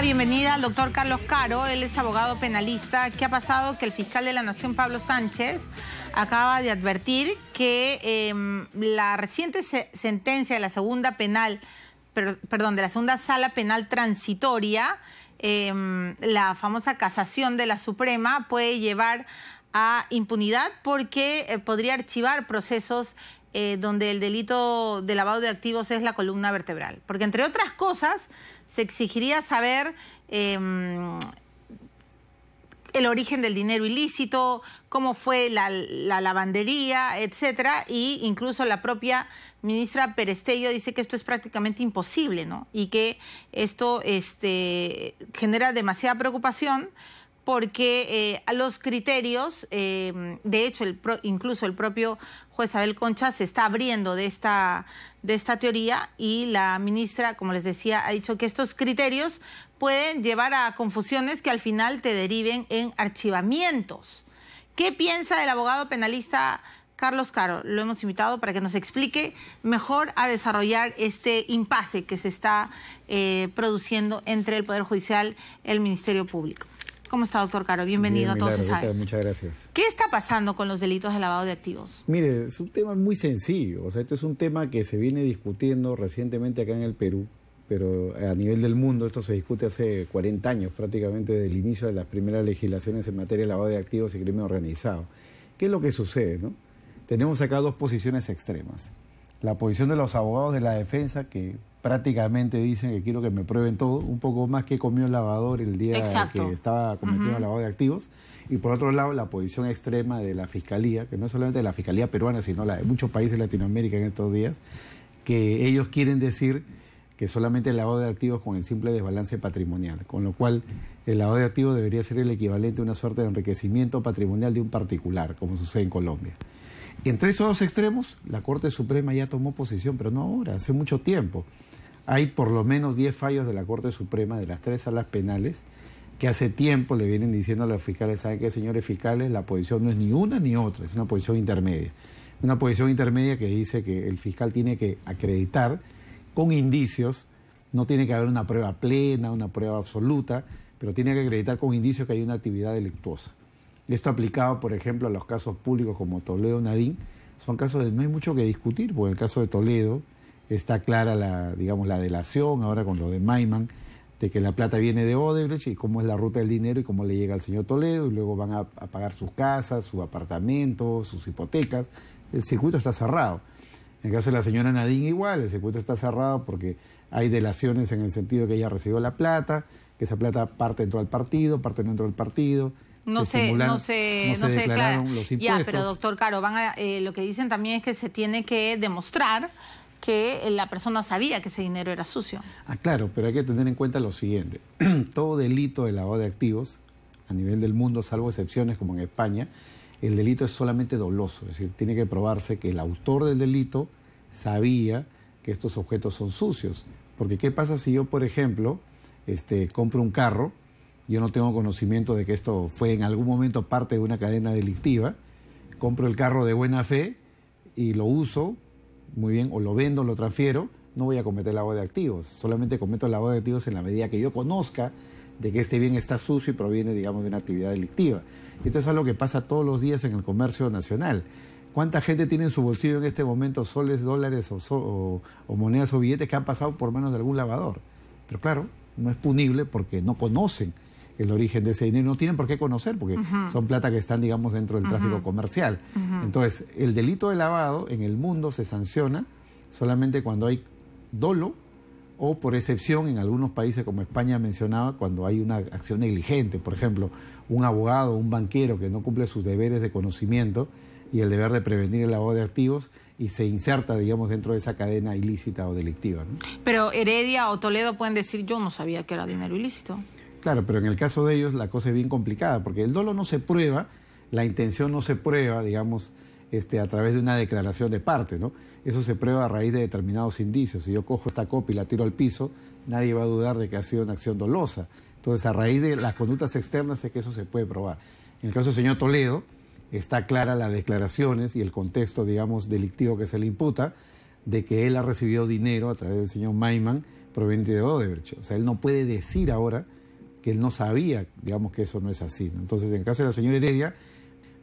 bienvenida al doctor Carlos Caro. Él es abogado penalista. ¿Qué ha pasado? Que el fiscal de la Nación, Pablo Sánchez, acaba de advertir que la reciente sentencia de la segunda de la segunda sala penal transitoria, la famosa casación de la Suprema, puede llevar a impunidad porque podría archivar procesos donde el delito de lavado de activos es la columna vertebral. Porque, entre otras cosas, se exigiría saber el origen del dinero ilícito, cómo fue la lavandería, etcétera, y incluso la propia ministra Perestello dice que esto es prácticamente imposible, ¿no? Y que esto genera demasiada preocupación porque a los criterios, de hecho, incluso el propio juez Abel Concha se está abriendo de esta teoría, y la ministra, como les decía, ha dicho que estos criterios pueden llevar a confusiones que al final te deriven en archivamientos. ¿Qué piensa el abogado penalista Carlos Caro? Lo hemos invitado para que nos explique mejor a desarrollar este impasse que se está produciendo entre el Poder Judicial y el Ministerio Público. ¿Cómo está, doctor Caro? Bienvenido. Bien, a Todo se sabe. Muchas gracias. ¿Qué está pasando con los delitos de lavado de activos? Mire, es un tema muy sencillo. O sea, este es un tema que se viene discutiendo recientemente acá en el Perú, pero a nivel del mundo esto se discute hace 40 años, prácticamente desde el inicio de las primeras legislaciones en materia de lavado de activos y crimen organizado. ¿Qué es lo que sucede, no? Tenemos acá dos posiciones extremas. La posición de los abogados de la defensa, que prácticamente dicen que quiero que me prueben todo, un poco más que comió el lavador el día que estaba cometiendo el lavado de activos. Y por otro lado, la posición extrema de la Fiscalía, que no es solamente de la Fiscalía peruana, sino la de muchos países de Latinoamérica en estos días, que ellos quieren decir que solamente el lavado de activos con el simple desbalance patrimonial, con lo cual el lavado de activos debería ser el equivalente a una suerte de enriquecimiento patrimonial de un particular, como sucede en Colombia. Entre esos dos extremos, la Corte Suprema ya tomó posición, pero no ahora, hace mucho tiempo. Hay por lo menos 10 fallos de la Corte Suprema, de las 3 salas penales, que hace tiempo le vienen diciendo a los fiscales: ¿saben qué, señores fiscales? La posición no es ni una ni otra, es una posición intermedia. Una posición intermedia que dice que el fiscal tiene que acreditar con indicios, no tiene que haber una prueba plena, una prueba absoluta, pero tiene que acreditar con indicios que hay una actividad delictuosa. Esto aplicado, por ejemplo, a los casos públicos como Toledo, Nadine, son casos de no hay mucho que discutir, porque en el caso de Toledo está clara la delación, ahora con lo de Maiman, de que la plata viene de Odebrecht y cómo es la ruta del dinero y cómo le llega al señor Toledo, y luego van a pagar sus casas, sus apartamentos, sus hipotecas. El circuito está cerrado. En el caso de la señora Nadine igual, el circuito está cerrado porque hay delaciones en el sentido de que ella recibió la plata, que esa plata parte dentro del partido, parte no dentro del partido. No se declararon los impuestos. Ya, pero doctor Caro, lo que dicen también es que se tiene que demostrar que la persona sabía que ese dinero era sucio. Ah, claro, pero hay que tener en cuenta lo siguiente. Todo delito de lavado de activos, a nivel del mundo, salvo excepciones como en España, el delito es solamente doloso. Es decir, tiene que probarse que el autor del delito sabía que estos objetos son sucios. Porque ¿qué pasa si yo, por ejemplo, compro un carro? Yo no tengo conocimiento de que esto fue en algún momento parte de una cadena delictiva, compro el carro de buena fe y lo uso, muy bien, o lo vendo, lo transfiero, no voy a cometer lavado de activos. Solamente cometo el lavado de activos en la medida que yo conozca de que este bien está sucio y proviene, digamos, de una actividad delictiva. Esto es algo que pasa todos los días en el comercio nacional. ¿Cuánta gente tiene en su bolsillo en este momento soles, dólares o monedas o billetes que han pasado por manos de algún lavador? Pero claro, no es punible porque no conocen el origen de ese dinero, no tienen por qué conocer, porque son plata que están, digamos, dentro del tráfico comercial. Entonces, el delito de lavado en el mundo se sanciona solamente cuando hay dolo, o por excepción en algunos países como España mencionaba, cuando hay una acción negligente. Por ejemplo, un abogado, un banquero que no cumple sus deberes de conocimiento y el deber de prevenir el lavado de activos y se inserta, digamos, dentro de esa cadena ilícita o delictiva, ¿no? Pero Heredia o Toledo pueden decir: yo no sabía que era dinero ilícito. Claro, pero en el caso de ellos la cosa es bien complicada, porque el dolo no se prueba, la intención no se prueba, digamos, a través de una declaración de parte, ¿no? Eso se prueba a raíz de determinados indicios. Si yo cojo esta copa y la tiro al piso, nadie va a dudar de que ha sido una acción dolosa. Entonces, a raíz de las conductas externas es que eso se puede probar. En el caso del señor Toledo, está clara las declaraciones y el contexto, digamos, delictivo que se le imputa, de que él ha recibido dinero a través del señor Maiman proveniente de Odebrecht. O sea, él no puede decir ahora que él no sabía, digamos, que eso no es así, ¿no? Entonces, en el caso de la señora Heredia,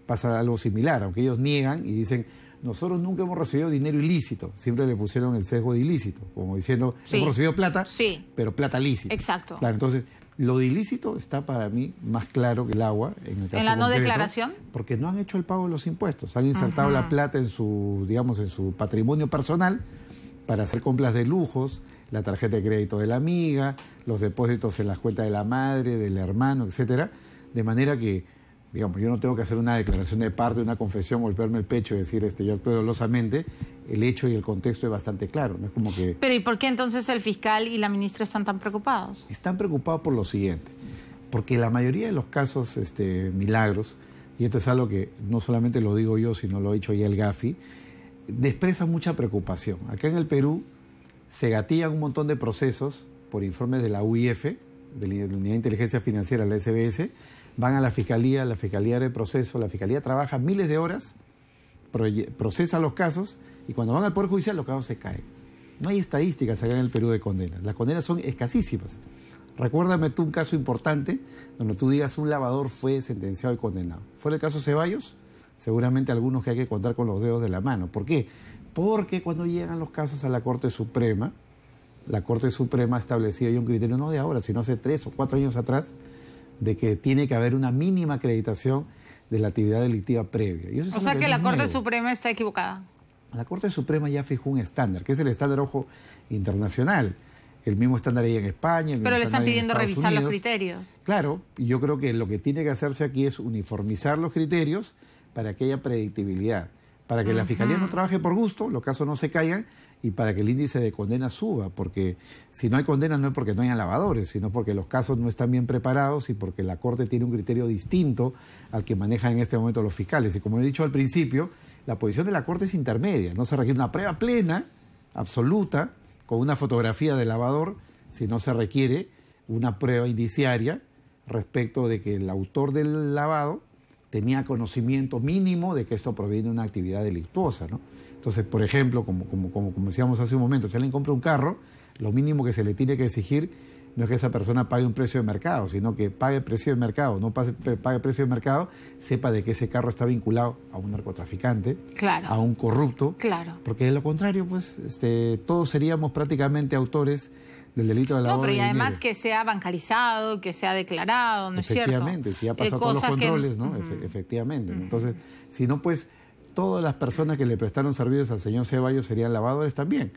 pasa algo similar, aunque ellos niegan y dicen, nosotros nunca hemos recibido dinero ilícito, siempre le pusieron el sesgo de ilícito, como diciendo, Sí. hemos recibido plata, Sí. pero plata lícita. Exacto. Claro, entonces, lo de ilícito está para mí más claro que el agua en el caso ¿En la no concreto, declaración? porque no han hecho el pago de los impuestos, han insertado la plata en su, digamos, en su patrimonio personal para hacer compras de lujos, la tarjeta de crédito de la amiga, los depósitos en las cuentas de la madre, del hermano, etcétera, de manera que, digamos, yo no tengo que hacer una declaración de parte, una confesión, golpearme el pecho y decir, yo actué dolosamente. El hecho y el contexto es bastante claro, no es como que... Pero ¿y por qué entonces el fiscal y la ministra están tan preocupados? Están preocupados por lo siguiente, porque la mayoría de los casos, Milagros, y esto es algo que no solamente lo digo yo, sino lo ha dicho ya el Gafi, expresa mucha preocupación. Acá en el Perú se gatillan un montón de procesos por informes de la UIF, de la Unidad de Inteligencia Financiera, la SBS, van a la Fiscalía abre proceso, la Fiscalía trabaja miles de horas, procesa los casos y cuando van al Poder Judicial los casos se caen. No hay estadísticas acá en el Perú de condenas, las condenas son escasísimas. Recuérdame tú un caso importante donde tú digas un lavador fue sentenciado y condenado. ¿Fue el caso Ceballos? Seguramente algunos que hay que contar con los dedos de la mano. ¿Por qué? Porque cuando llegan los casos a la Corte Suprema, la Corte Suprema ha establecido ya un criterio no de ahora, sino hace 3 o 4 años atrás, de que tiene que haber una mínima acreditación de la actividad delictiva previa. Y eso es O sea algo que la no es Corte nuevo. Suprema está equivocada. La Corte Suprema ya fijó un estándar, que es el estándar, ojo, internacional. El mismo estándar ahí en España. El mismo Pero le están estándar ahí en pidiendo Estados revisar los Unidos. criterios. Claro, y yo creo que lo que tiene que hacerse aquí es uniformizar los criterios para que haya predictibilidad, para que la Fiscalía no trabaje por gusto, los casos no se caigan y para que el índice de condena suba, porque si no hay condena no es porque no haya lavadores, sino porque los casos no están bien preparados y porque la Corte tiene un criterio distinto al que manejan en este momento los fiscales. Y como he dicho al principio, la posición de la Corte es intermedia, no se requiere una prueba plena, absoluta, con una fotografía del lavador, si no se requiere una prueba indiciaria respecto de que el autor del lavado tenía conocimiento mínimo de que esto proviene de una actividad delictuosa, ¿no? Entonces, por ejemplo, como decíamos hace un momento, si alguien compra un carro, lo mínimo que se le tiene que exigir no es que esa persona pague un precio de mercado, sino que pague precio de mercado, no pague precio de mercado, sepa de que ese carro está vinculado a un narcotraficante, Claro. a un corrupto, Claro. porque de lo contrario, pues, todos seríamos prácticamente autores del delito de lavado No, pero de y además dinero. que sea bancarizado, que sea declarado, ¿no es cierto? Efectivamente, si ya pasó todos los Cosas que- controles, ¿no? Efectivamente. Entonces, si no, pues, todas las personas que le prestaron servicios al señor Ceballos serían lavadores también,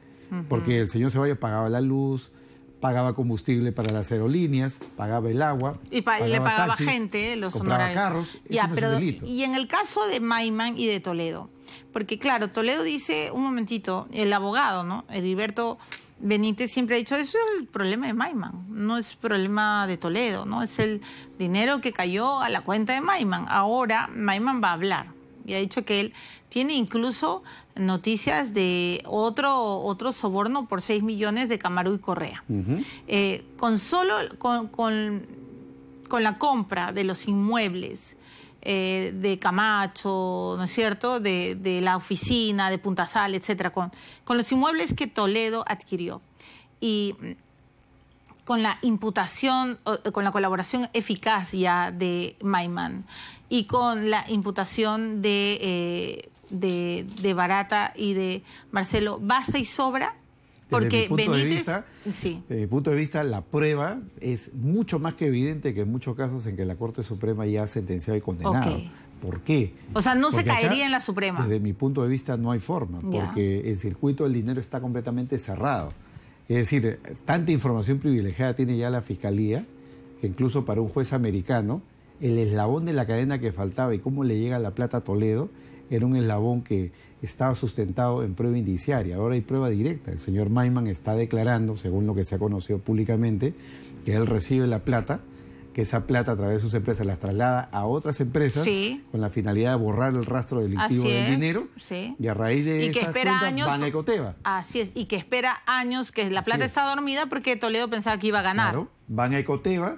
porque el señor Ceballos pagaba la luz, pagaba combustible para las aerolíneas, pagaba el agua, Y le pagaba taxis, gente los compraba honorarios. carros, eso Ya, no pero es un delito. y en el caso de Maiman y de Toledo, porque claro, Toledo dice, un momentito, el abogado, ¿no? Heriberto Benítez siempre ha dicho, eso es el problema de Maiman, no es problema de Toledo, ¿no? Es el dinero que cayó a la cuenta de Maiman. Ahora Maiman va a hablar y ha dicho que él tiene incluso noticias de otro soborno por 6 millones de Camarú y Correa. Con la compra de los inmuebles de Camacho, ¿no es cierto?, de la oficina, de Punta Sal, etcétera, con los inmuebles que Toledo adquirió y con la imputación, con la colaboración eficaz ya de Maiman y con la imputación de Barata y de Marcelo, ¿basta y sobra? Porque Desde mi punto de Benítez, vista, sí. desde mi punto de vista, la prueba es mucho más que evidente que en muchos casos en que la Corte Suprema ya ha sentenciado y condenado. Ok. ¿Por qué? O sea, no se Porque acá, caería en la Suprema. Desde mi punto de vista no hay forma, Ya. porque el circuito del dinero está completamente cerrado. Es decir, tanta información privilegiada tiene ya la Fiscalía, que incluso para un juez americano, el eslabón de la cadena que faltaba y cómo le llega la plata a Toledo, era un eslabón que estaba sustentado en prueba indiciaria. Ahora hay prueba directa. El señor Maiman está declarando, según lo que se ha conocido públicamente, que él recibe la plata, que esa plata a través de sus empresas las traslada a otras empresas Sí. con la finalidad de borrar el rastro delictivo Así del es, dinero sí. y a raíz de Y que esas espera cuentas años van a Ecoteva. Así es, y que espera años, que la Así plata es. está dormida porque Toledo pensaba que iba a ganar. Claro, van a Ecoteva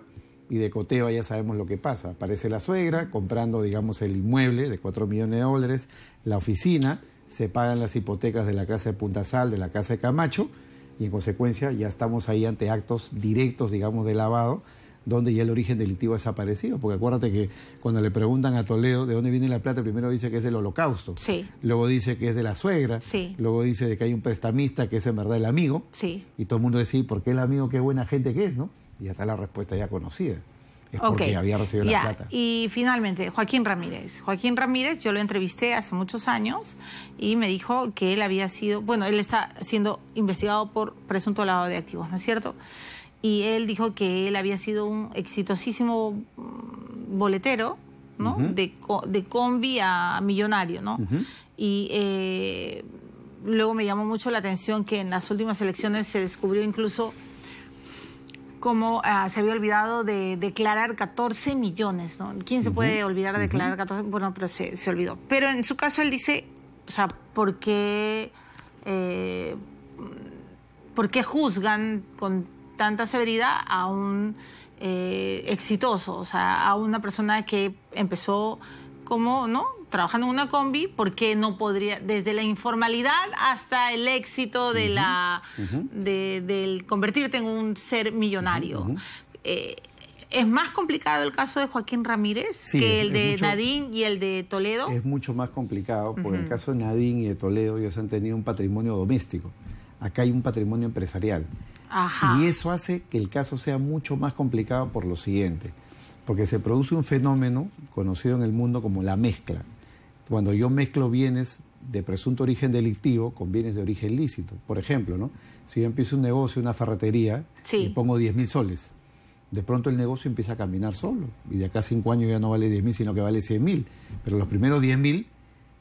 y de Ecoteva ya sabemos lo que pasa. Aparece la suegra comprando, digamos, el inmueble de $4 millones, la oficina, se pagan las hipotecas de la casa de Punta Sal, de la casa de Camacho y en consecuencia ya estamos ahí ante actos directos, digamos, de lavado donde ya el origen delictivo ha desaparecido. Porque acuérdate que cuando le preguntan a Toledo de dónde viene la plata, primero dice que es del Holocausto, Sí. luego dice que es de la suegra, Sí. luego dice de que hay un prestamista que es en verdad el amigo, Sí. y todo el mundo dice, ¿por qué el amigo? Qué buena gente que es, ¿no? Y ya está la respuesta ya conocida. Es porque había recibido la plata. Y finalmente, Joaquín Ramírez. Joaquín Ramírez, yo lo entrevisté hace muchos años y me dijo que él había sido, bueno, él está siendo investigado por presunto lavado de activos, ¿no es cierto? Y él dijo que él había sido un exitosísimo boletero, ¿no? De combi a millonario, ¿no? Y luego me llamó mucho la atención que en las últimas elecciones se descubrió incluso cómo se había olvidado de declarar 14 millones, ¿no? ¿Quién se puede olvidar de declarar 14? Bueno, pero se olvidó. Pero en su caso él dice, o sea, ¿por qué juzgan con tanta severidad a un exitoso? O sea, a una persona que empezó como, ¿no?, trabajando en una combi, ¿por qué no podría, desde la informalidad hasta el éxito de del convertirte en un ser millonario? ¿Es más complicado el caso de Joaquín Ramírez que el de Nadine y el de Toledo? Es mucho más complicado, porque en el caso de Nadine y de Toledo ellos han tenido un patrimonio doméstico. Acá hay un patrimonio empresarial. Ajá. Y eso hace que el caso sea mucho más complicado por lo siguiente. Porque se produce un fenómeno conocido en el mundo como la mezcla. Cuando yo mezclo bienes de presunto origen delictivo con bienes de origen lícito. Por ejemplo, ¿no?, si yo empiezo un negocio, una ferretería, y pongo 10.000 soles, de pronto el negocio empieza a caminar solo. Y de acá a 5 años ya no vale 10.000, sino que vale 100.000. Pero los primeros 10.000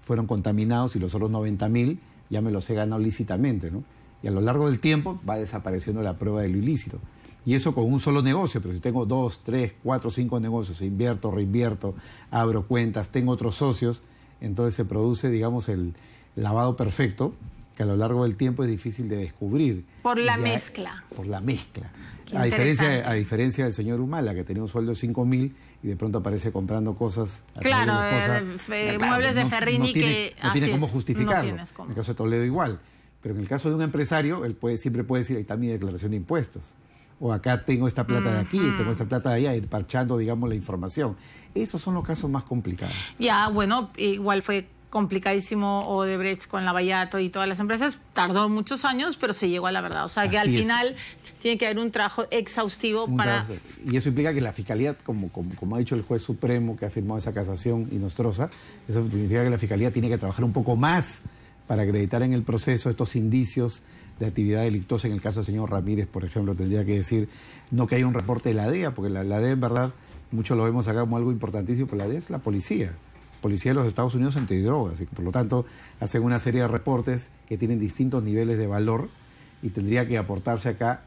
fueron contaminados y los otros 90.000 ya me los he ganado lícitamente, ¿no? Y a lo largo del tiempo va desapareciendo la prueba de lo ilícito. Y eso con un solo negocio, pero si tengo 2, 3, 4, 5 negocios, invierto, reinvierto, abro cuentas, tengo otros socios, entonces se produce, digamos, el lavado perfecto, que a lo largo del tiempo es difícil de descubrir. Por la mezcla. Por la mezcla. Qué A diferencia del señor Humala, que tenía un sueldo de 5.000 y de pronto aparece comprando cosas. Claro, muebles de Ferrini no tiene cómo justificarlo. No cómo. En el caso de Toledo igual. Pero en el caso de un empresario, él siempre puede decir, ahí está mi declaración de impuestos. O acá tengo esta plata de aquí, tengo esta plata de allá, ir parchando, digamos, la información. Esos son los casos más complicados. Ya, bueno, igual fue complicadísimo Odebrecht con Lavallato y todas las empresas. Tardó muchos años, pero se llegó a la verdad. O sea, que al final tiene que haber un trabajo exhaustivo para... Y eso implica que la Fiscalía, como ha dicho el juez supremo que ha firmado esa casación inostrosa, eso significa que la Fiscalía tiene que trabajar un poco más para acreditar en el proceso estos indicios de actividad delictuosa. En el caso del señor Ramírez, por ejemplo, tendría que decir, no que haya un reporte de la DEA, porque la DEA, en verdad, muchos lo vemos acá como algo importantísimo, pero la DEA es la policía de los Estados Unidos antidrogas, y por lo tanto hacen una serie de reportes que tienen distintos niveles de valor y tendría que aportarse acá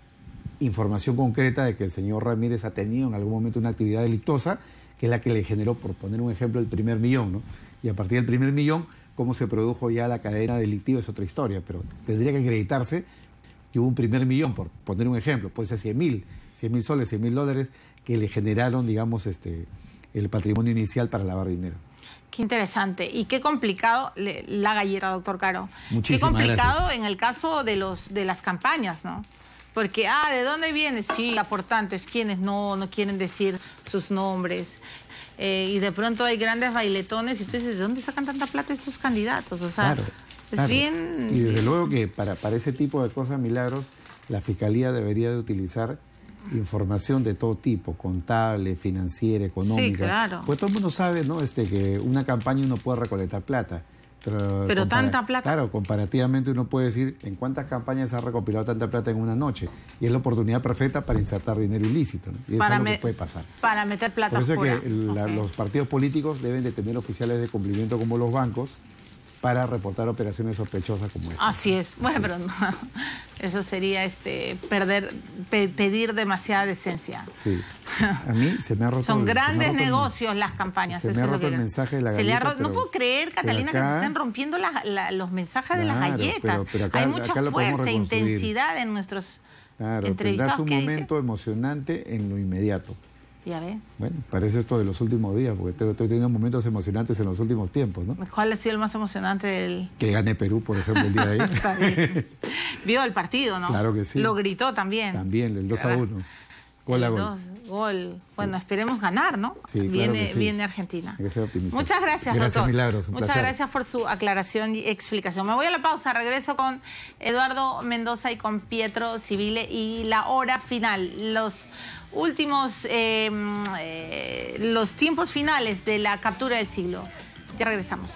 información concreta de que el señor Ramírez ha tenido en algún momento una actividad delictuosa, que es la que le generó, por poner un ejemplo, el primer millón, ¿no? Y a partir del primer millón, cómo se produjo ya la cadena delictiva es otra historia, pero tendría que acreditarse que hubo un primer millón, por poner un ejemplo, puede ser 100.000 soles, $100.000, que le generaron, digamos, el patrimonio inicial para lavar dinero. Qué interesante y qué complicado la galleta, doctor Caro. Muchísimas qué complicado gracias. En el caso de las campañas, ¿no? Porque, ¿de dónde vienen? Sí, aportantes, quienes no quieren decir sus nombres. Y de pronto hay grandes bailetones y tú dices, ¿de dónde sacan tanta plata estos candidatos? O sea, claro. Bien... Y desde luego que para ese tipo de cosas, Milagros, la Fiscalía debería de utilizar información de todo tipo, contable, financiera, económica. Sí, claro. Pues todo el mundo sabe, ¿no?, que una campaña uno puede recolectar plata. Pero tanta plata. Claro, comparativamente uno puede decir en cuántas campañas se ha recopilado tanta plata en una noche. Y es la oportunidad perfecta para insertar dinero ilícito, ¿no? Y eso es lo que puede pasar. Para meter plata fuera. Por eso fuera. es que los partidos políticos deben de tener oficiales de cumplimiento como los bancos para reportar operaciones sospechosas como esta. Así es. Bueno, pero no, eso sería pedir demasiada decencia. Sí. A mí se me ha roto. Son grandes negocios las campañas. Se me ha roto el mensaje de la galleta. No puedo creer, Catalina, que se estén rompiendo los mensajes de las galletas. Pero acá, hay mucha fuerza, intensidad en nuestros entrevistados. Tendrás un momento emocionante en lo inmediato. Ya ve. Bueno, parece esto de los últimos días, porque estoy teniendo momentos emocionantes en los últimos tiempos, ¿no? ¿Cuál ha sido el más emocionante del...? Que gane Perú, por ejemplo, el día de ayer. Está bien. Vio el partido, ¿no? Claro que sí. Lo gritó también. También, el 2-1. Gol a gol. Gol. Bueno, esperemos ganar, ¿no? Sí, viene, claro que sí. viene Argentina. Hay que ser optimista. Muchas gracias, Gracias, doctor. Milagros. Un Muchas placer. gracias por su aclaración y explicación. Me voy a la pausa. Regreso con Eduardo Mendoza y con Pietro Civile y la hora final. Los últimos, los tiempos finales de la captura del siglo. Ya regresamos.